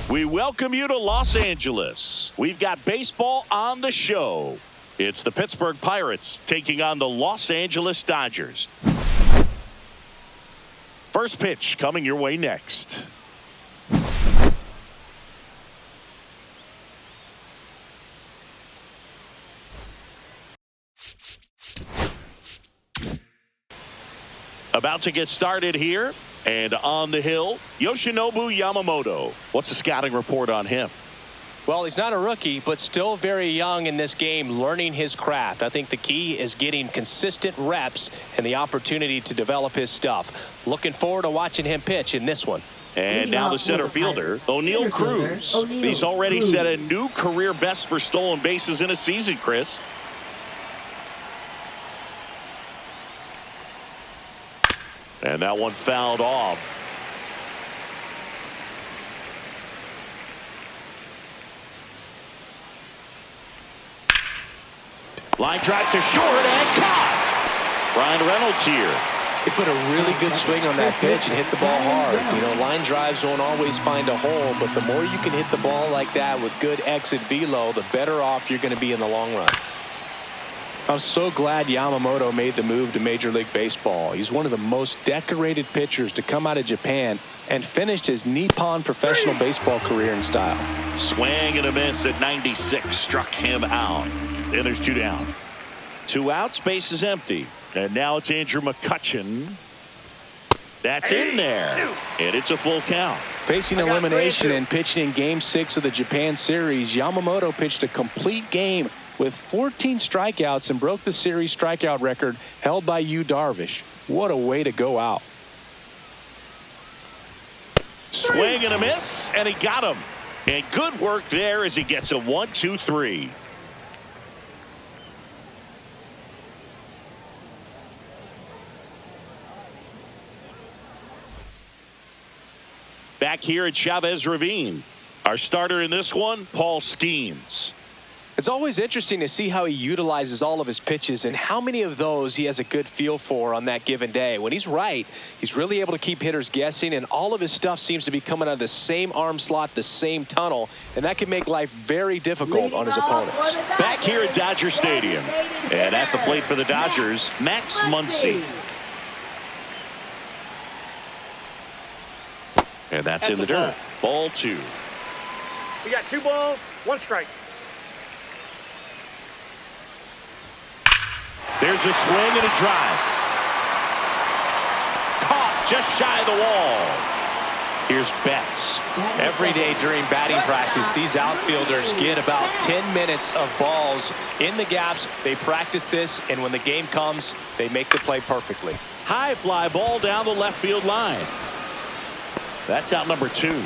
We welcome you to Los Angeles. We've got baseball on the show. It's the Pittsburgh Pirates taking on the Los Angeles Dodgers. First pitch coming your way next. About to get started here. And on the hill, Yoshinobu Yamamoto. What's the scouting report on him? Well, he's not a rookie, but still very young in this game, learning his craft. I think the key is getting consistent reps and the opportunity to develop his stuff. Looking forward to watching him pitch in this one. And now the center fielder, O'Neal Cruz. He's already set a new career best for stolen bases in a season, Chris. And that one fouled off. Line drive to short and caught. Ryan Reynolds here. He put a really good swing on that pitch and hit the ball hard. You know, line drives won't always find a hole, but the more you can hit the ball like that with good exit velo, the better off you're going to be in the long run. I'm so glad Yamamoto made the move to Major League Baseball. He's one of the most decorated pitchers to come out of Japan and finished his Nippon professional baseball career in style. Swing and a miss at 96 struck him out. And there's two down. Two outs, base is empty. And now it's Andrew McCutchen. That's in there. And it's a full count. Facing elimination and pitching in Game 6 of the Japan series, Yamamoto pitched a complete game with 14 strikeouts and broke the series strikeout record held by Yu Darvish. What a way to go out. Swing and a miss, and he got him. And good work there as he gets a 1-2-3. Back here at Chavez Ravine. Our starter in this one, Paul Skeens. It's always interesting to see how he utilizes all of his pitches and how many of those he has a good feel for on that given day. When he's right, he's really able to keep hitters guessing, and all of his stuff seems to be coming out of the same arm slot, the same tunnel, and that can make life very difficult on his opponents. Back here at Dodger Stadium, and at the plate for the Dodgers, Max Muncy. And that's in the dirt. Ball two. We got 2 balls, 1 strike. There's a swing and a drive. Caught just shy of the wall. Here's Betts. Every day during batting practice, these outfielders get about 10 minutes of balls in the gaps. They practice this, and when the game comes, they make the play perfectly. High fly ball down the left field line. That's out number 2.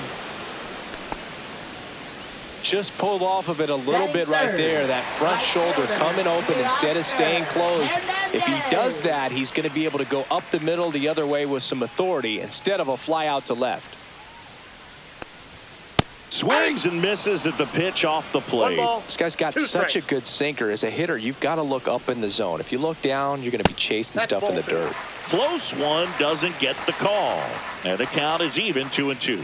Just pulled off of it a little bit right there. That front shoulder coming open instead of staying closed. If he does that, he's going to be able to go up the middle the other way with some authority instead of a fly out to left. Swings and misses at the pitch off the plate. This guy's got such a good sinker. As a hitter, you've got to look up in the zone. If you look down, you're going to be chasing stuff in the dirt. Close one, doesn't get the call. And the count is even 2-2.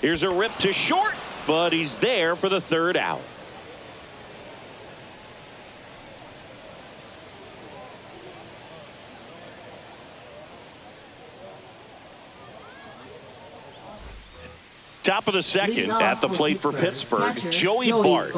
Here's a rip to short, but he's there for the third out. Top of the second at the plate for Pittsburgh, Joey Bart.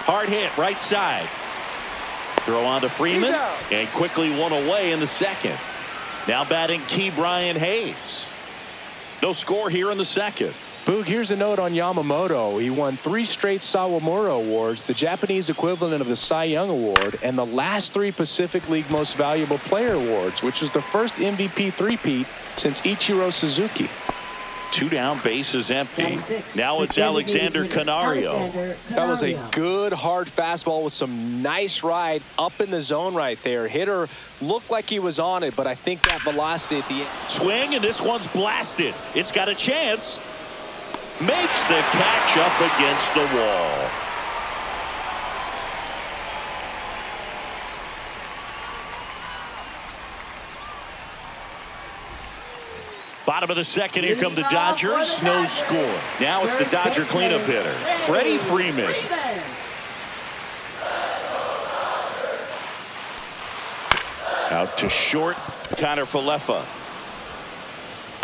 Hard hit right side. Throw on to Freeman, and quickly one away in the second. Now batting key Brian Hayes. No score here in the second. Boog, here's a note on Yamamoto. He won 3 straight Sawamura Awards, the Japanese equivalent of the Cy Young Award, and the last 3 Pacific League Most Valuable Player Awards, which is the first MVP three-peat since Ichiro Suzuki. 2 down, bases empty. Now it's Alexander Canario. That was a good hard fastball with some nice ride up in the zone right there. Hitter looked like he was on it, but I think that velocity at the end. Swing, and this one's blasted. It's got a chance. Makes the catch up against the wall. Bottom of the second, here come the Dodgers. No score. Now it's the Dodger cleanup hitter, Freddie Freeman. Out to short, Connor Falefa.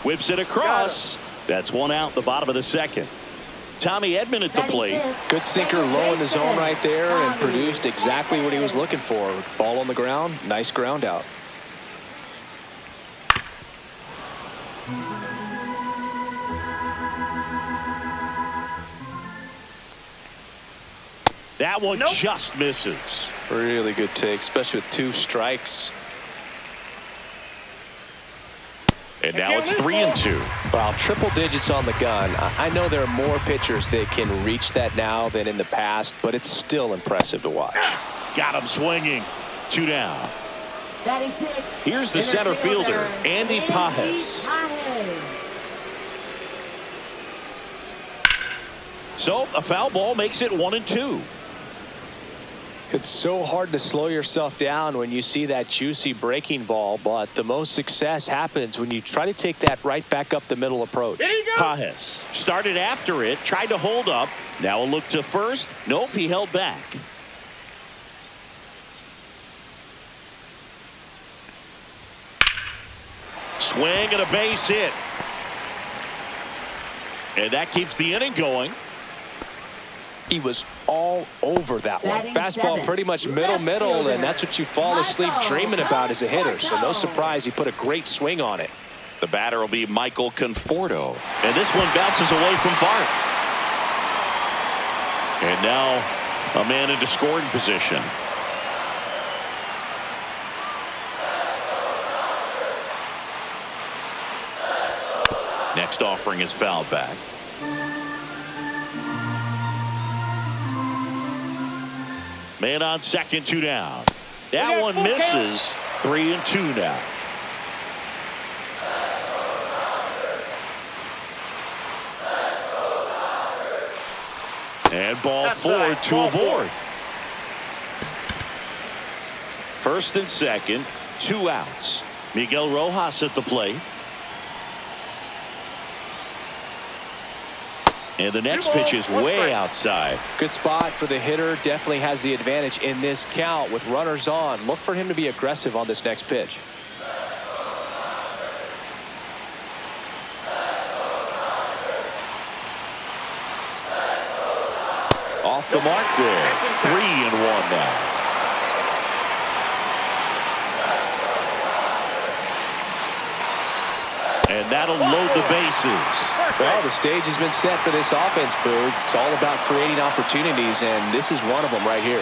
Whips it across. That's 1 out, the bottom of the second. Tommy Edman at the plate. Good sinker low in the zone right there and produced exactly what he was looking for. Ball on the ground, nice ground out. That one just misses. Really good take, especially with 2 strikes. And now it's 3-2. Well, triple digits on the gun. I know there are more pitchers that can reach that now than in the past, but it's still impressive to watch. Got him swinging. 2 down. Batting 6. Here's the center fielder, Andy Pajes. So a foul ball makes it 1-2. It's so hard to slow yourself down when you see that juicy breaking ball, but the most success happens when you try to take that right back up the middle approach. Pajes started after it, tried to hold up. Now a look to first. Nope, he held back. Swing and a base hit. And that keeps the inning going. He was all over that one. Fastball 7. pretty much middle, and that's what you fall asleep dreaming about as a hitter. So no surprise he put a great swing on it. The batter will be Michael Conforto. And this one bounces away from Bart. And now a man into scoring position. Next offering is fouled back. Man on second, 2 down. That one misses. 3-2 now. And ball 4, 2 aboard. First and second, 2 outs. Miguel Rojas at the plate. And the next pitch is way outside. Good spot for the hitter. Definitely has the advantage in this count with runners on. Look for him to be aggressive on this next pitch. Off the mark there. 3-1 now. And that'll load the bases. Well, the stage has been set for this offense, Boog. It's all about creating opportunities, and this is one of them right here.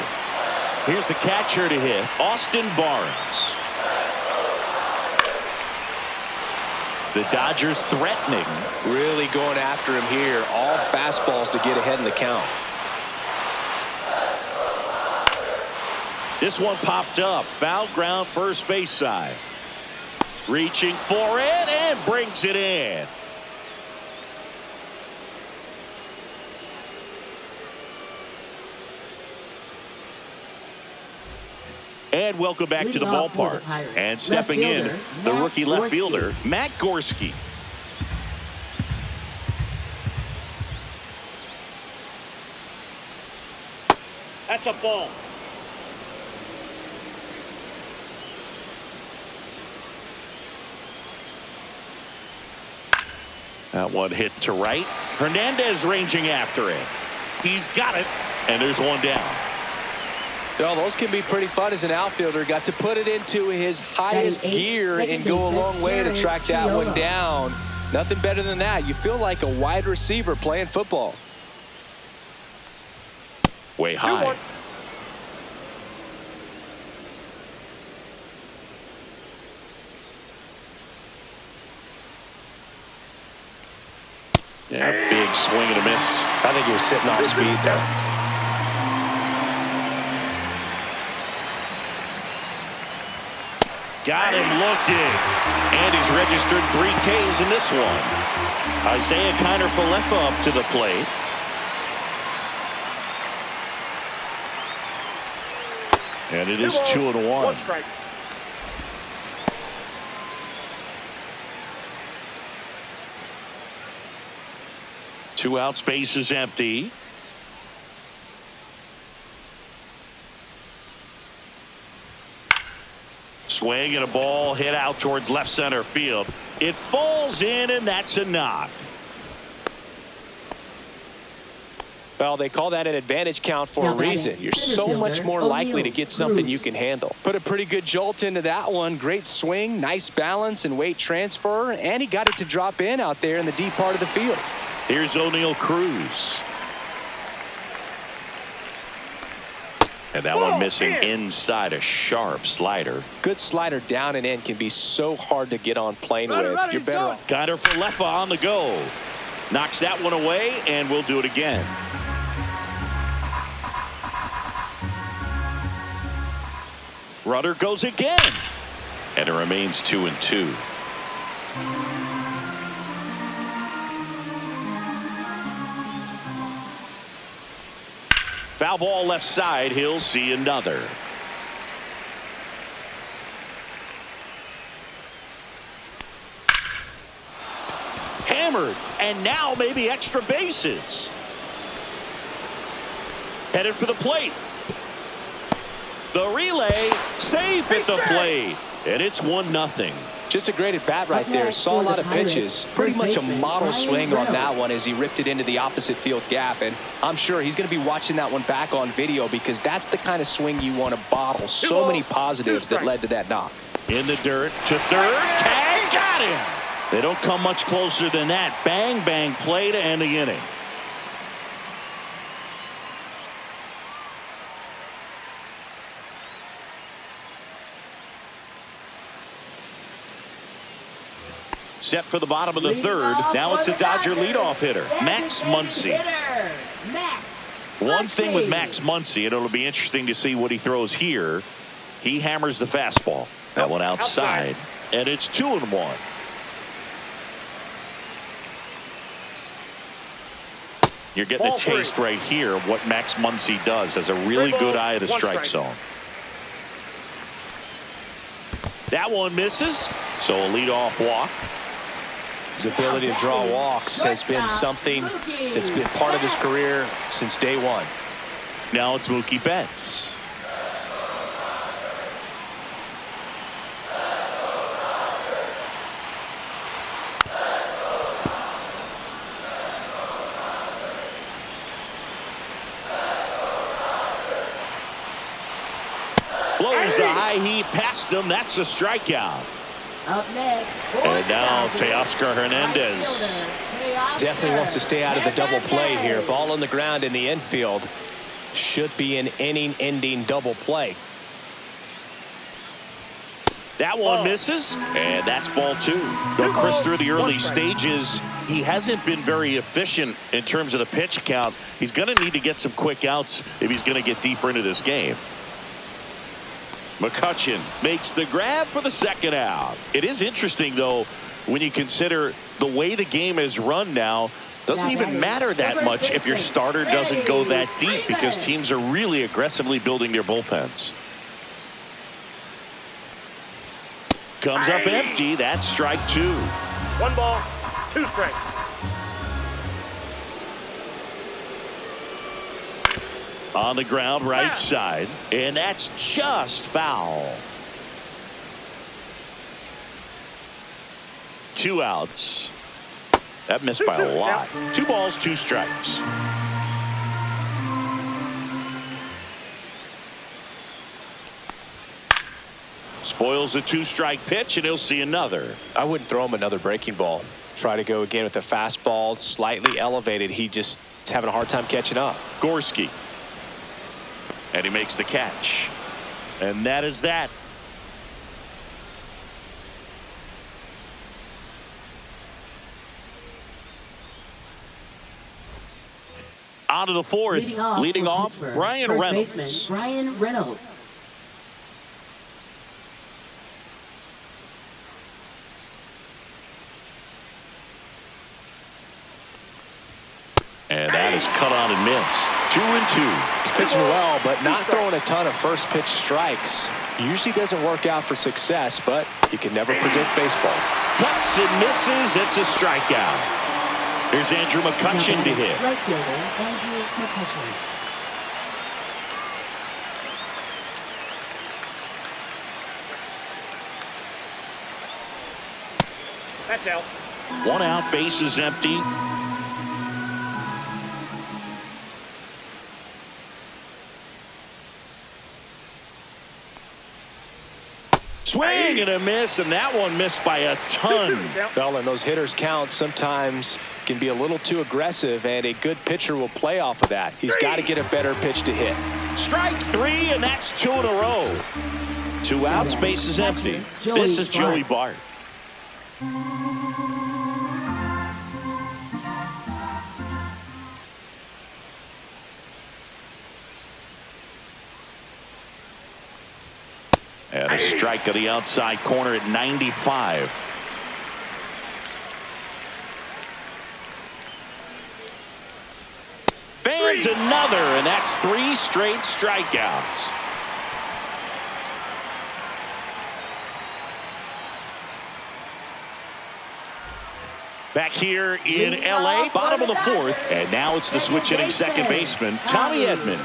Here's the catcher to hit, Austin Barnes. The Dodgers threatening. Really going after him here. All fastballs to get ahead in the count. This one popped up. Foul ground, first base side. Reaching for it and brings it in. And welcome back to the ballpark. And stepping in, the rookie left fielder, Matt Gorski. That's a ball. That one hit to right. Hernandez ranging after it. He's got it, and there's one down. Well, those can be pretty fun as an outfielder. Got to put it into his highest gear and go a long way to track that one down. Nothing better than that. You feel like a wide receiver playing football. Way high. Yeah, big swing and a miss. I think he was sitting off speed there. Got him looking. And he's registered 3 Ks in this one. Isaiah Kiner-Falefa up to the plate. And it is 2-1. Strike. Two outs, base is empty. Swing and a ball hit out towards left center field. It falls in, and that's a knock. Well, they call that an advantage count for a reason. You're so much more likely to get something you can handle. Put a pretty good jolt into that one. Great swing, nice balance and weight transfer, and he got it to drop in out there in the deep part of the field. Here's O'Neal Cruz. And that one missing inside, a sharp slider. Good slider down and in can be so hard to get on plane with. You're better off. Kiner-Falefa on the go. Knocks that one away, and we'll do it again. Rudder goes again. And it remains 2-2. Foul ball left side. He'll see another. Hammered. And now maybe extra bases. Headed for the plate. The relay safe at the plate. And it's 1-0. Just a great at bat right there. Saw a lot of pitches. Pretty much a model swing on that one as he ripped it into the opposite field gap. And I'm sure he's going to be watching that one back on video because that's the kind of swing you want to bottle. So many positives that led to that knock. In the dirt to third. Tag, got him. They don't come much closer than that. Bang, bang play to end the inning. Set for the bottom of the third. Now it's the Dodger leadoff hitter, Max Muncy. One thing with Max Muncy, and it'll be interesting to see what he throws here. He hammers the fastball. That one outside. And it's 2-1. You're getting a taste right here of what Max Muncy does. Has a really good eye at the strike zone. That one misses. So a leadoff walk. His ability to draw walks has been something that's been part of his career since day one. Now it's Mookie Betts. Blows the high heat past him. That's a strikeout. Up next. And now Teoscar Hernandez. Definitely wants to stay out of the double play here. Ball on the ground in the infield. Should be an inning-ending double play. That one misses, and that's ball 2. Though Chris, through the early stages, he hasn't been very efficient in terms of the pitch count. He's going to need to get some quick outs if he's going to get deeper into this game. McCutchen makes the grab for the second out. It is interesting, though, when you consider the way the game is run now. Doesn't even matter that much if your starter doesn't go that deep because teams are really aggressively building their bullpens. Comes up empty. That's strike 2. 1 ball, 2 strikes. On the ground, right side, and that's just foul. 2 outs. That missed by a lot. 2 balls, 2 strikes. Spoils the 2-strike pitch, and he'll see another. I wouldn't throw him another breaking ball. Try to go again with the fastball, slightly elevated. He just is having a hard time catching up. Gorski. And he makes the catch. And that is that. On to the fourth. Leading off Brian First Reynolds. baseman, Brian Reynolds. And that is cut on and missed. 2-2. He's pitching well, but not throwing a ton of first pitch strikes. Usually doesn't work out for success, but you can never predict baseball. Cuts and misses. It's a strikeout. Here's Andrew McCutchen to hit. Right fielder, Andrew McCutchen. That's out. 1 out, base is empty. Swing and a miss, and that one missed by a ton. Well, and those hitters count sometimes can be a little too aggressive, and a good pitcher will play off of that. He's got to get a better pitch to hit. Strike 3, and that's 2 in a row. 2 outs, base is empty. This is Joey Bart. And a strike of the outside corner at 95. Fans another, and that's 3 straight strikeouts. Back here in L.A., bottom of the fourth, and now it's the switch hitting second baseman, Tommy Edman.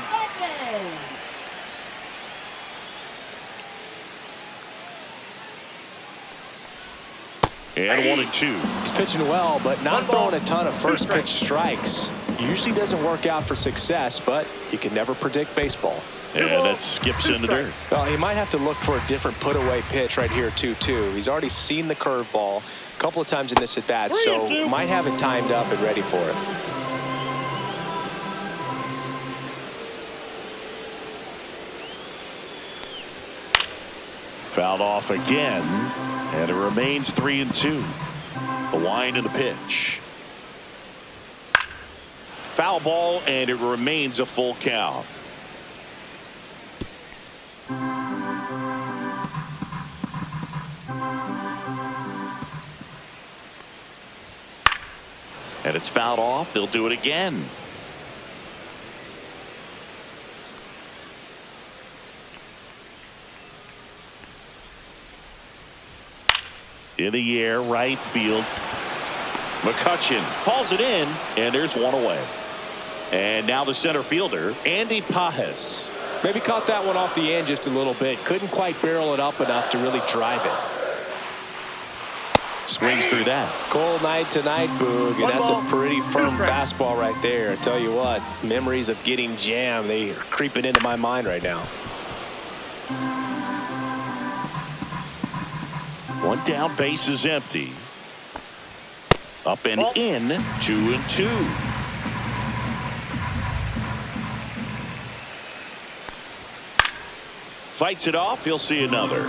And 1-2. He's pitching well, but not throwing a ton of first pitch strikes. Usually doesn't work out for success, but you can never predict baseball. And that skips in the dirt. Well, he might have to look for a different put-away pitch right here, 2-2. He's already seen the curveball a couple of times in this at-bat, so might have it timed up and ready for it. Fouled off again, and it remains 3-2. The wind and the pitch. Foul ball, and it remains a full count. And it's fouled off. They'll do it again. In the air, right field. McCutchen hauls it in, and there's one away. And now the center fielder, Andy Pajes. Maybe caught that one off the end just a little bit. Couldn't quite barrel it up enough to really drive it. Swings through that. Cold night tonight, Boog, and that's a pretty firm fastball right there. I tell you what, memories of getting jammed, they are creeping into my mind right now. One down, base is empty. Up and in, 2-2. Fights it off, he'll see another.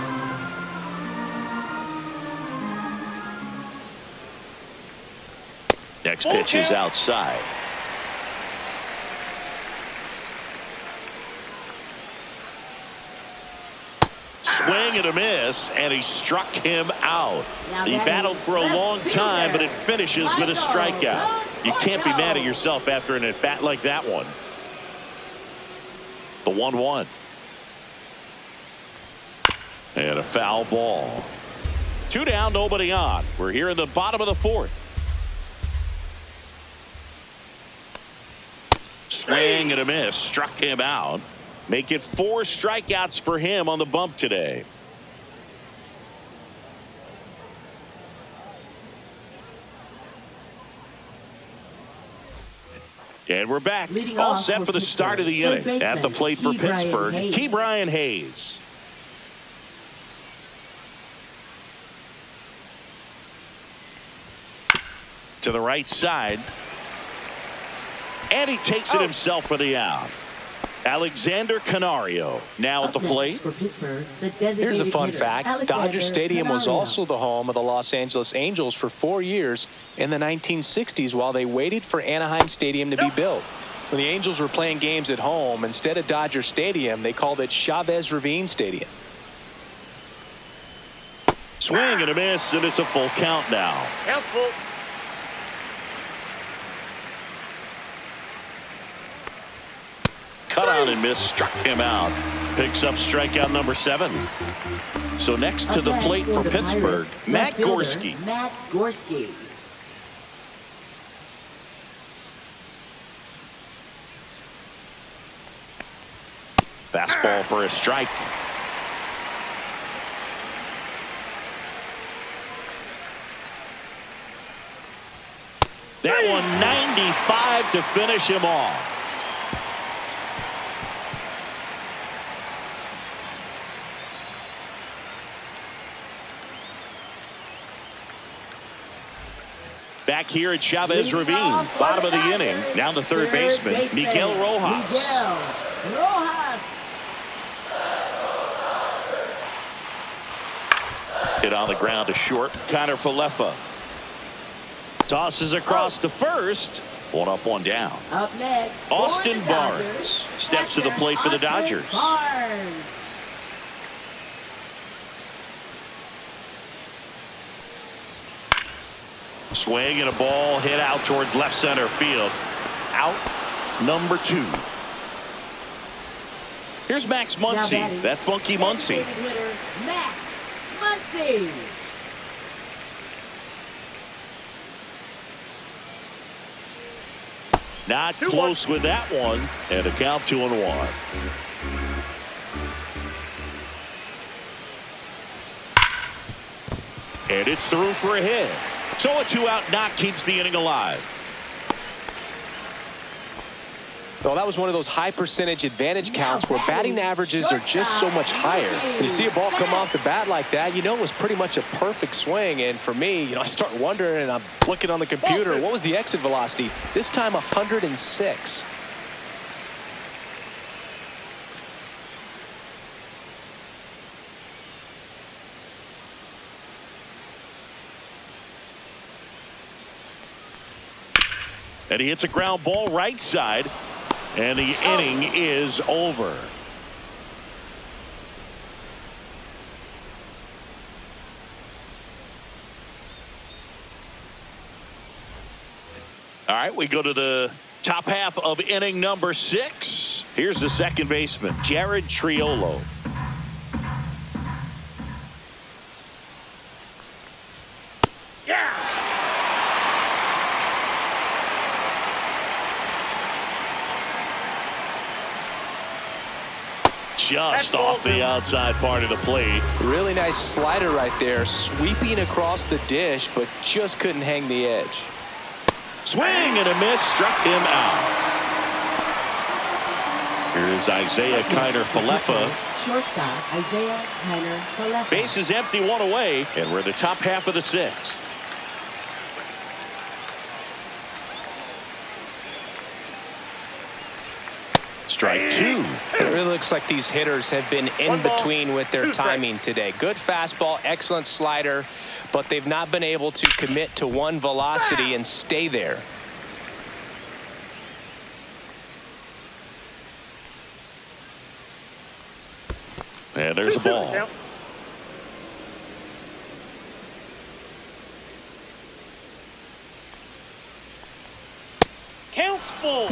Next pitch is outside. Swing and a miss, and he struck him out. He battled for a long time, but it finishes with a strikeout. You can't be mad at yourself after an at-bat like that one. The 1-1. And a foul ball. 2 down, nobody on. We're here in the bottom of the fourth. Swing and a miss, struck him out. Make it 4 strikeouts for him on the bump today. And we're back. All set for the start of the inning. At the plate for Pittsburgh, Ke'Bryan Hayes. To the right side. And he takes it himself for the out. Alexander Canario now at the plate. Here's a fun fact. Dodger Stadium was also the home of the Los Angeles Angels for 4 years in the 1960s while they waited for Anaheim Stadium to be built. When the Angels were playing games at home, instead of Dodger Stadium, they called it Chavez Ravine Stadium. Swing and a miss, and it's a full count now. Count full. Cut on and miss, struck him out. Picks up strikeout number 7. So next to the Up plate next for the Pittsburgh, Pirates, Matt left fielder, Gorski. Matt Gorski. Fastball for a strike. That one 95 to finish him off. Back here at Chavez Ravine, bottom of the inning. Now the third baseman, Miguel Rojas. Miguel Rojas. Hit on the ground to short. Connor Falefa tosses across to first. One up, one down. Up next, for Austin the Barnes Dodgers, steps to the plate for the Austin Dodgers. Barnes. Swing and a ball hit out towards left center field. Out number 2. Here's Max Muncy. Now batting, That funky Muncy. designated hitter, Max Muncy. Not close with that one. And a count 2-1. And it's through for a hit. So a 2-out knock keeps the inning alive. Well, that was one of those high percentage advantage counts where batting averages are just so much higher. When you see a ball come off the bat like that, you know it was pretty much a perfect swing. And for me, I start wondering, and I'm looking on the computer, what was the exit velocity? This time 106. And he hits a ground ball right side. And the inning is over. All right, we go to the top half of inning number 6. Here's the second baseman, Jared Triolo. Just off the outside part of the plate. Really nice slider right there, sweeping across the dish, but just couldn't hang the edge. Swing and a miss, struck him out. Here's Isaiah Kiner Falefa. Shortstop Isaiah Kiner Falefa. Base is empty, one away, and we're in the top half of the 6th. Strike 2. It really looks like these hitters have been in between with their timing today. Good fastball, excellent slider, but they've not been able to commit to one velocity and stay there. And there's a ball. Counts full.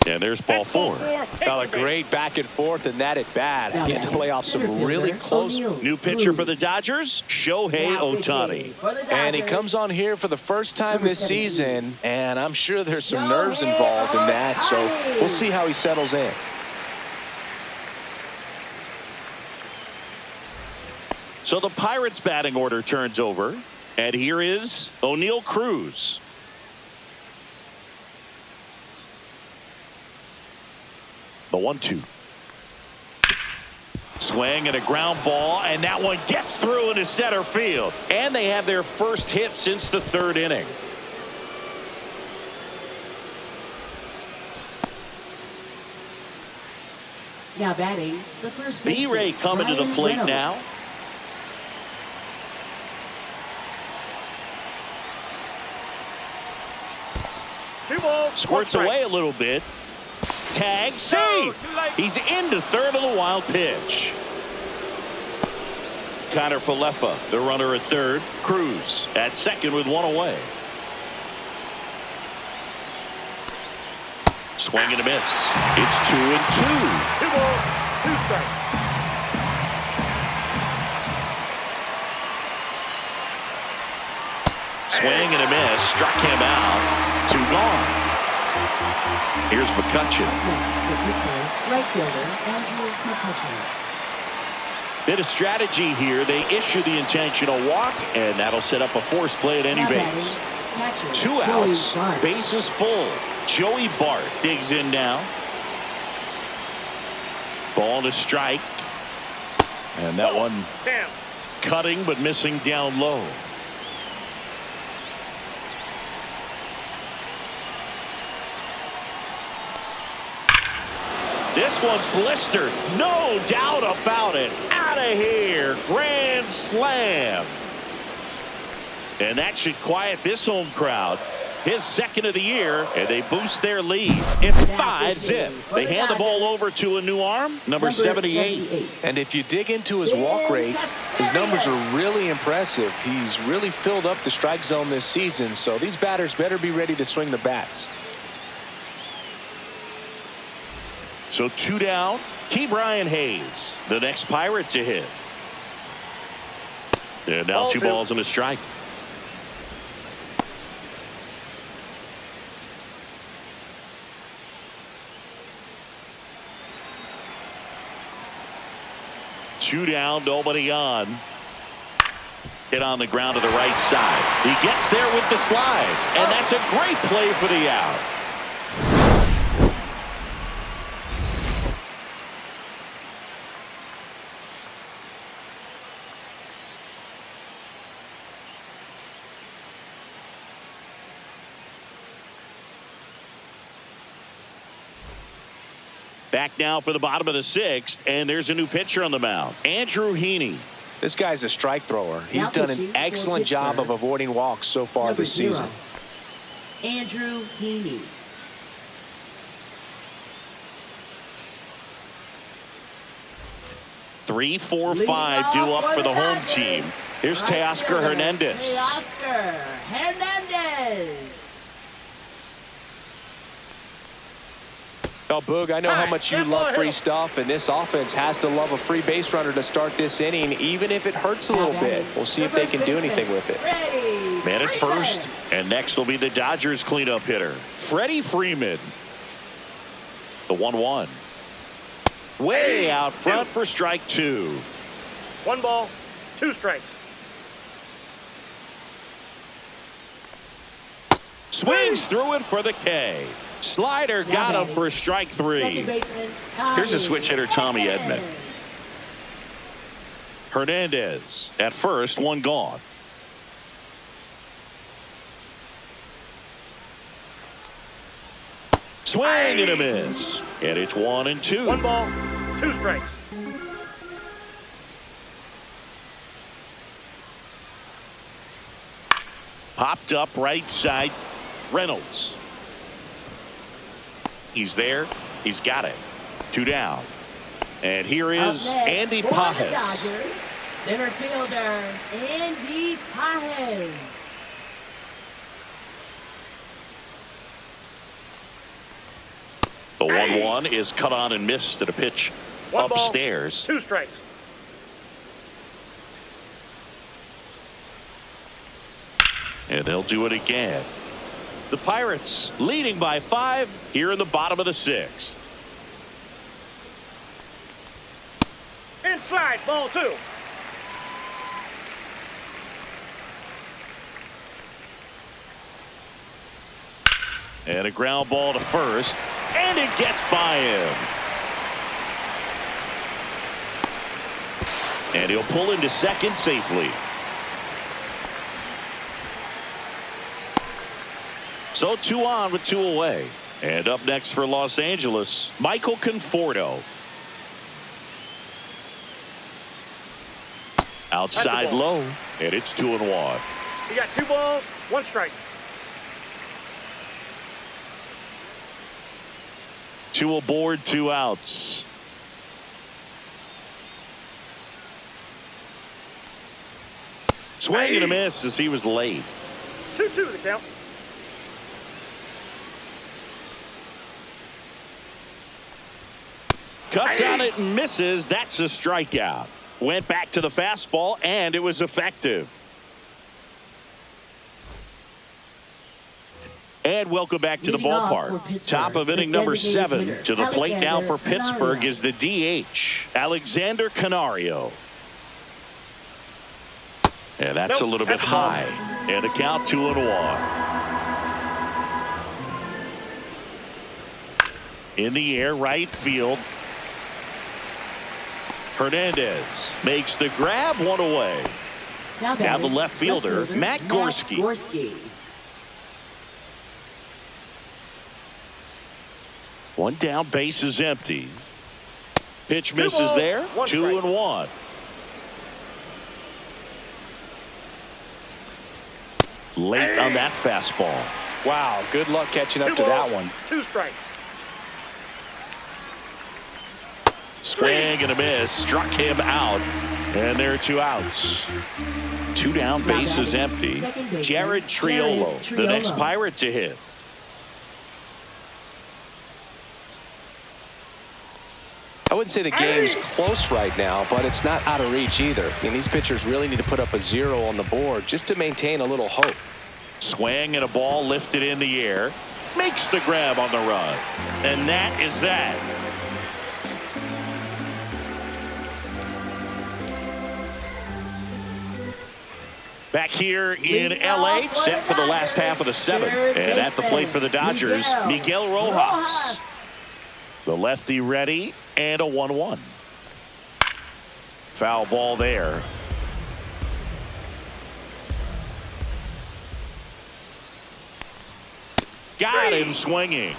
And there's ball 4. Well, a great back and forth in that at bat. Getting to play off some really close. New pitcher for the Dodgers, Shohei Ohtani. And he comes on here for the first time this season, and I'm sure there's some nerves involved in that, so we'll see how he settles in. So the Pirates batting order turns over, and here is O'Neal Cruz. The 1-2. Swing and a ground ball, and that one gets through into center field. And they have their first hit since the 3rd inning. Now batting, the first baseman, B-Ray coming to the Ryan plate Reynolds. now. balls, Squirts one strike. away a little bit. Tag, safe. He's into third on the wild pitch. Connor Falefa, the runner at third. Cruz at second with one away. Swing and a miss. It's 2-2. 2 balls, 2 strikes. Swing and a miss. Struck him out. 2 gone. Here's McCutchen. Right fielder, Andrew McCutchen. Bit of strategy here. They issue the intentional walk, and that'll set up a force play at any Now base. batting, catcher, 2 Joey outs. Bart. Bases full. Joey Bart digs in now. Ball to strike. And that one Damn. cutting but missing down low. This one's blistered. No doubt about it. Out of here. Grand slam. And that should quiet this home crowd. His second of the year, and they boost their lead. It's 5-zip. They hand the ball over to a new arm, number 78. And if you dig into his walk rate, his numbers are really impressive. He's really filled up the strike zone this season, so these batters better be ready to swing the bats. So 2 down. Key Brian Hayes, the next Pirate to hit. And now Ball 2 2. balls and a strike. Two down, nobody on. Hit on the ground to the right side. He gets there with the slide, and that's a great play for the out. Back now for the bottom of the 6th, and there's a new pitcher on the mound, Andrew Heaney. This guy's a strike thrower. He's done an excellent job of avoiding walks so far this season. Andrew Heaney. Three, 4, 5 due up for the home team. Here's Teoscar Hernandez. Teoscar Hernandez. Well, Boog, I know how much you love free stuff, and this offense has to love a free base runner to start this inning, even if it hurts a little bit. We'll see if they can do anything with it. Man at first, and next will be the Dodgers cleanup hitter, Freddie Freeman. The 1-1. Way out front for strike 2. 1 ball, 2 strikes. Swings through it for the K. Slider got him for strike 3. Here's a switch hitter, Tommy Edman. Hernandez at first, 1 gone. Swing and a miss. And it's 1-2. 1 ball, 2 strikes. Popped up right side. Reynolds. He's there. He's got it. 2 down. And here is Andy Pajes. Center fielder Andy Pajes. The 1-1 is cut on and missed at a pitch 1 ball, upstairs. 2 strikes. And they'll do it again. The Pirates leading by 5 here in the bottom of the 6th. Inside, ball 2. And a ground ball to first. And it gets by him. And he'll pull into second safely. So 2 on with 2 away. And up next for Los Angeles, Michael Conforto. Outside low, and it's 2-1. You got 2 balls, 1 strike. Two aboard, 2 outs. Swing and a miss as he was late. 2-2 the count. Cuts on it and misses. That's a strikeout. Went back to the fastball, and it was effective. And welcome back to the Leading off for ballpark. Pittsburgh, Top of the inning number designated 7. hitter, To the plate now for Alexander Pittsburgh Canario. is the DH, Alexander Canario. And that's a little bit that's a ball. high. And a count 2-1. In the air, right field. Hernandez makes the grab, 1 away. Now the batting, left fielder, Matt Gorski. Gorski. 1 down, base is empty. Pitch 2 misses balls, there. 1 2-1. Late on that fastball. Wow, good luck catching up 2 to that balls, one. 2 strikes. Swing and a miss. Struck him out. And there are 2 outs. 2 down, base is empty. Jared Triolo, the next Pirate to hit. I wouldn't say the game's close right now, but it's not out of reach either. I mean, these pitchers really need to put up a 0 on the board just to maintain a little hope. Swing and a ball lifted in the air. Makes the grab on the run. And that is that. Back here in LA, set for the last half of the 7th. And at the plate for the Dodgers, Miguel Rojas. The lefty ready, and a 1-1. Foul ball there. Got him swinging.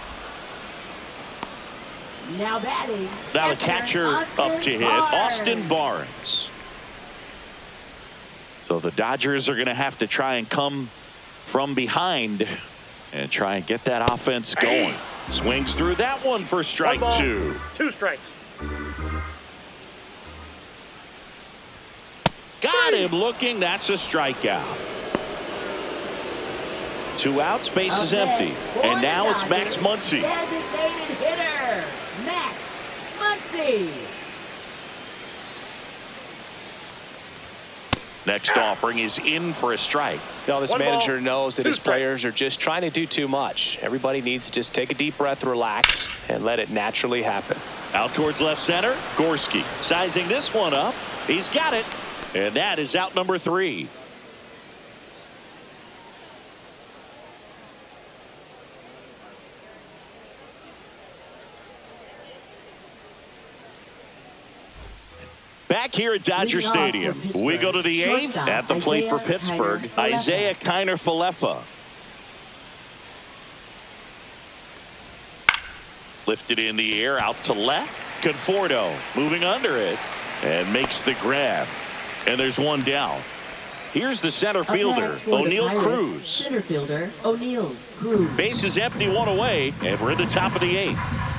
Now batting. Now the catcher up to hit, Austin Barnes. So the Dodgers are going to have to try and come from behind and try and get that offense going. Swings through that one for strike 1 ball, 2. 2 strikes. Got him looking. That's a strikeout. 2 outs, base is empty. And now it's Max Muncy. Designated hitter, Max Muncy. Next offering is in for a strike. Now, this 1 manager ball, knows that 2 his strikes. players are just trying to do too much. Everybody needs to just take a deep breath, relax, and let it naturally happen. Out towards left center, Gorski sizing this one up. He's got it. And that is out number 3. Back here at Dodger Stadium, we go to the 8th. At the plate for Pittsburgh, Isaiah Kiner-Falefa. Lifted in the air, out to left. Conforto moving under it and makes the grab. And there's 1 down. Here's the center fielder, O'Neal Cruz. Center fielder, O'Neal Cruz. Base is empty, 1 away, and we're in the top of the 8th.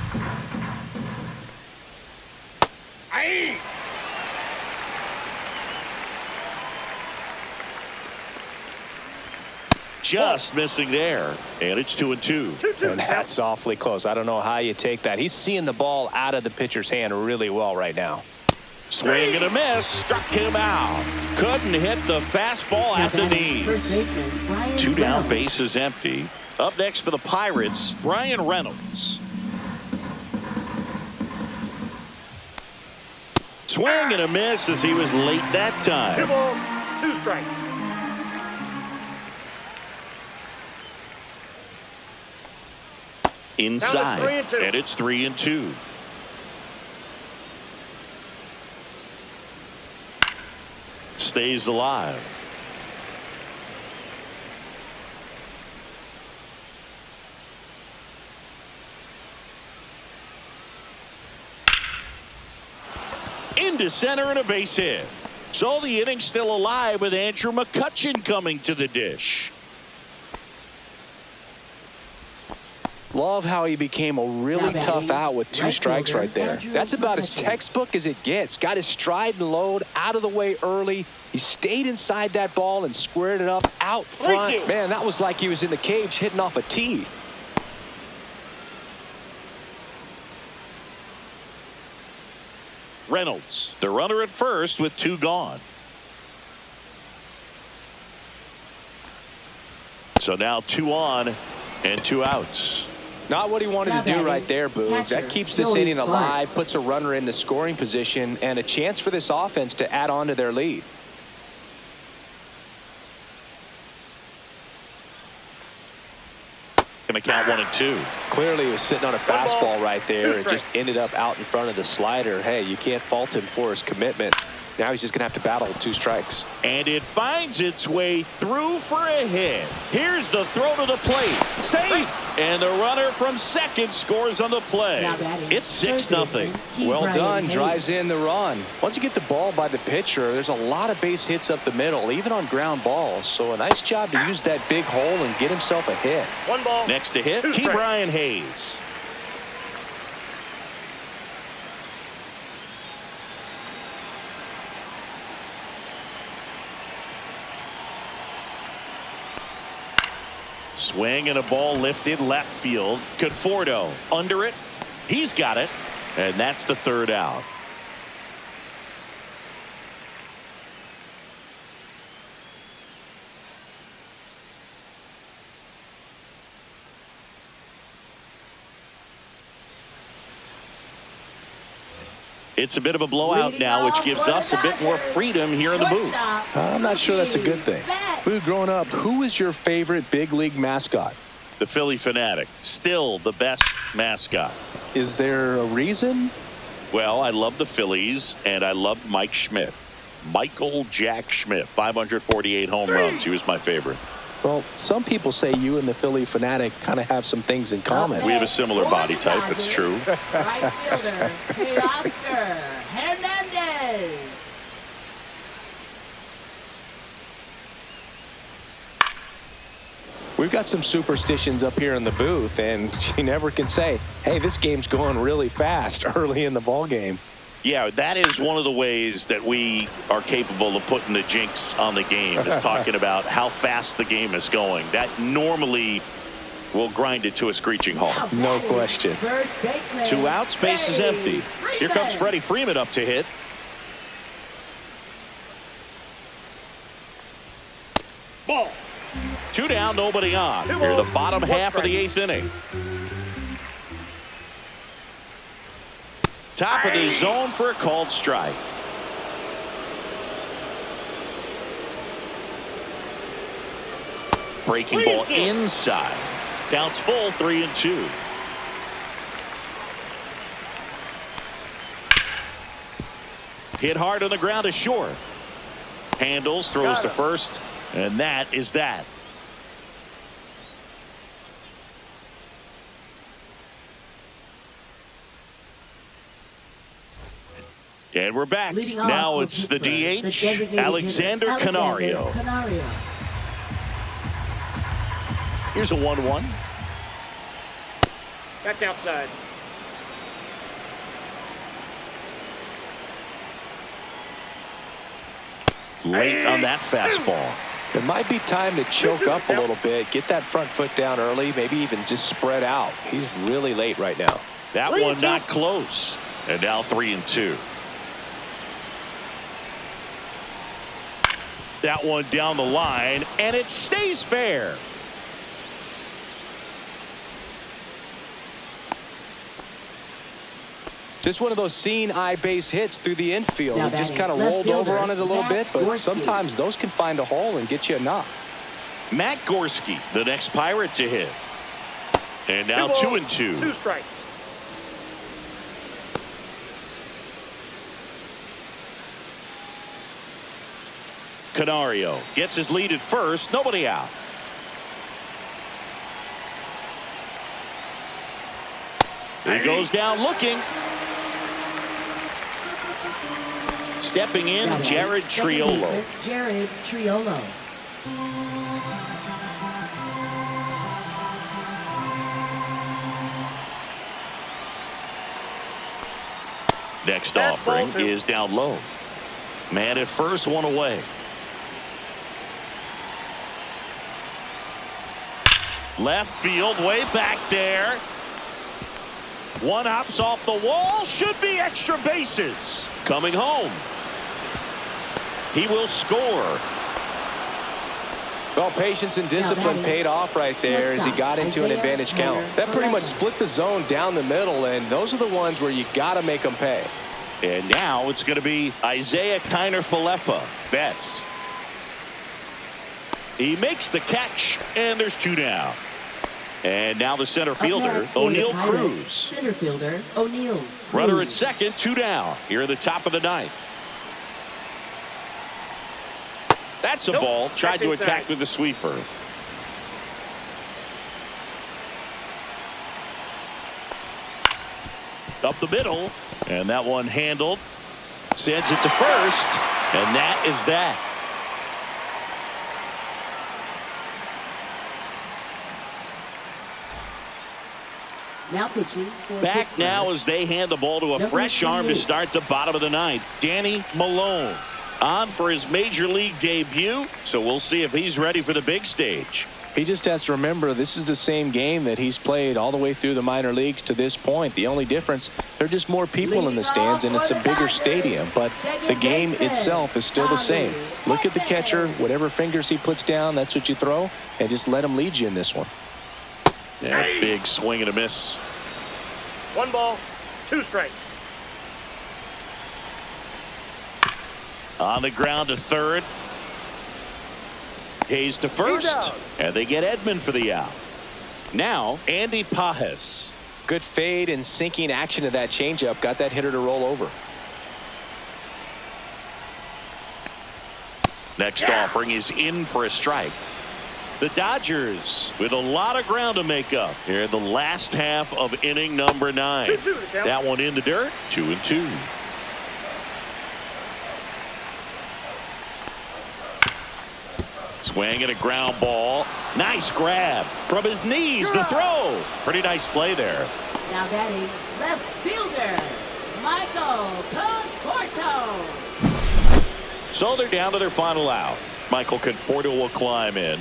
Just missing there, and it's 2-2. 2-2 And that's awfully close. I don't know how you take that. He's seeing the ball out of the pitcher's hand really well right now. Swing and a miss, struck him out. Couldn't hit the fastball at the knees. 2 down, base is empty. Up next for the Pirates, Brian Reynolds. Swing and a miss as he was late that 2 time. balls, 2 strikes. Inside, 3-2. and it's 3-2. Stays alive. Into center and a base hit. So the inning's still alive with Andrew McCutchen coming to the dish. Love how he became a really tough out with 2 strikes right there. That's about as textbook as it gets. Got his stride and load out of the way early. He stayed inside that ball and squared it up out front. Man, that was like he was in the cage hitting off a tee. Reynolds, the runner at first with 2 gone. So now 2 on and 2 outs. Not what he wanted to do right there, Boog. That keeps this inning alive, puts a runner in the scoring position, and a chance for this offense to add on to their lead. Going to count 1 and 2. Clearly he was sitting on a fastball right there. It just ended up out in front of the slider. Hey, you can't fault him for his commitment. Now he's just going to have to battle with 2 strikes. And it finds its way through for a hit. Here's the throw to the plate. Safe. And the runner from second scores on the play. It's 6-0. Well done. Drives in the run. Once you get the ball by the pitcher, there's a lot of base hits up the middle, even on ground balls. So a nice job to use that big hole and get himself a hit. 1 ball. Next to hit, Key Brian Hayes. Swing and a ball lifted left field. Conforto under it. He's got it. And that's the 3rd out. It's a bit of a blowout now, which gives us a bit more freedom here in the booth. I'm not sure that's a good thing. Boog, growing up, who was your favorite big league mascot? The Philly Fanatic, still the best mascot. Is there a reason? Well, I love the Phillies, and I love Mike Schmidt. Michael Jack Schmidt, 548 home runs. He was my favorite. Well, some people say you and the Philly Fanatic kind of have some things in common. We have a similar body type. It's true. Right fielder, Teoscar Hernandez. We've got some superstitions up here in the booth, and you never can say, hey, this game's going really fast early in the ball game. Yeah, that is one of the ways that we are capable of putting the jinx on the game, is talking about how fast the game is going. That normally will grind it to a screeching halt. No question. 2 outs, base is empty. Here comes Freddie Freeman up to hit. Ball. 2 down, nobody on. Here the bottom half of the 8th inning. Top of the zone for a called strike. Breaking ball inside. Counts full, 3-2. Hit hard on the ground is short. Handles, throws to first, and that is that. And we're back. Now it's the DH, Alexander Canario. Here's a 1-1. That's outside. Late on that fastball. It might be time to choke up a little bit, get that front foot down early, maybe even just spread out. He's really late right now. That one not close. And now 3-2. That one down the line, and it stays fair. Just one of those seeing eye base hits through the infield. He just kind of rolled over on it a little bit, but sometimes those can find a hole and get you a knock. Matt Gorski, the next Pirate to hit. And now 2-2. 2 strikes. Canario gets his lead at first, nobody out. He goes down looking. Stepping in, Jared Triolo. Jared Triolo. Next That's offering ball two. is down low. Man at first, one away. Left field, way back there. One hops off the wall. Should be extra bases. Coming home. He will score. Well, patience and discipline paid off right there as he got into an advantage count. That pretty much split the zone down the middle, and those are the ones where you got to make them pay. And now it's going to be Isaiah Kiner-Falefa. Betts. He makes the catch, and there's 2 down. And now the center fielder, O'Neal Cruz. Center fielder, O'Neal Cruz. Runner at second, 2 down. Here at the top of the 9th. That's a ball. Tried to attack with the sweeper. Up the middle. And that one handled. Sends it to first. And that is that. Now pitching for Back Pittsburgh. now as they hand the ball to a Number fresh arm to 38. start the bottom of the 9th. Danny Malone on for his major league debut. So we'll see if he's ready for the big stage. He just has to remember this is the same game that he's played all the way through the minor leagues to this point. The only difference, there are just more people in the stands and it's a bigger stadium, but the game itself is still the same. Look at the catcher, whatever fingers he puts down, that's what you throw, and just let him lead you in this one. Yeah, big swing and a miss. 1 ball, 2 strikes. On the ground to third. Hayes to first. And they get Edman for the out. Now, Andy Pajes. Good fade and sinking action of that changeup. Got that hitter to roll over. Next offering is in for a strike. The Dodgers with a lot of ground to make up here in the last half of inning number 9. 2-2 to count. That one in the dirt. 2-2. Swing and a ground ball. Nice grab from his knees. The throw. Pretty nice play there. Now batting left fielder, Michael Conforto. So they're down to their final out. Michael Conforto will climb in.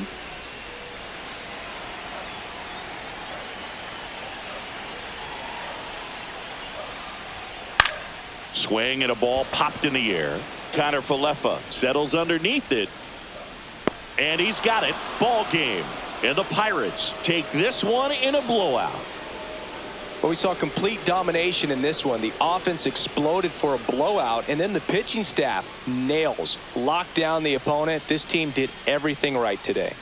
Swing and a ball popped in the air. Kiner-Falefa settles underneath it. And he's got it. Ball game. And the Pirates take this one in a blowout. Well, we saw complete domination in this one. The offense exploded for a blowout, and then the pitching staff nails, locked down the opponent. This team did everything right today.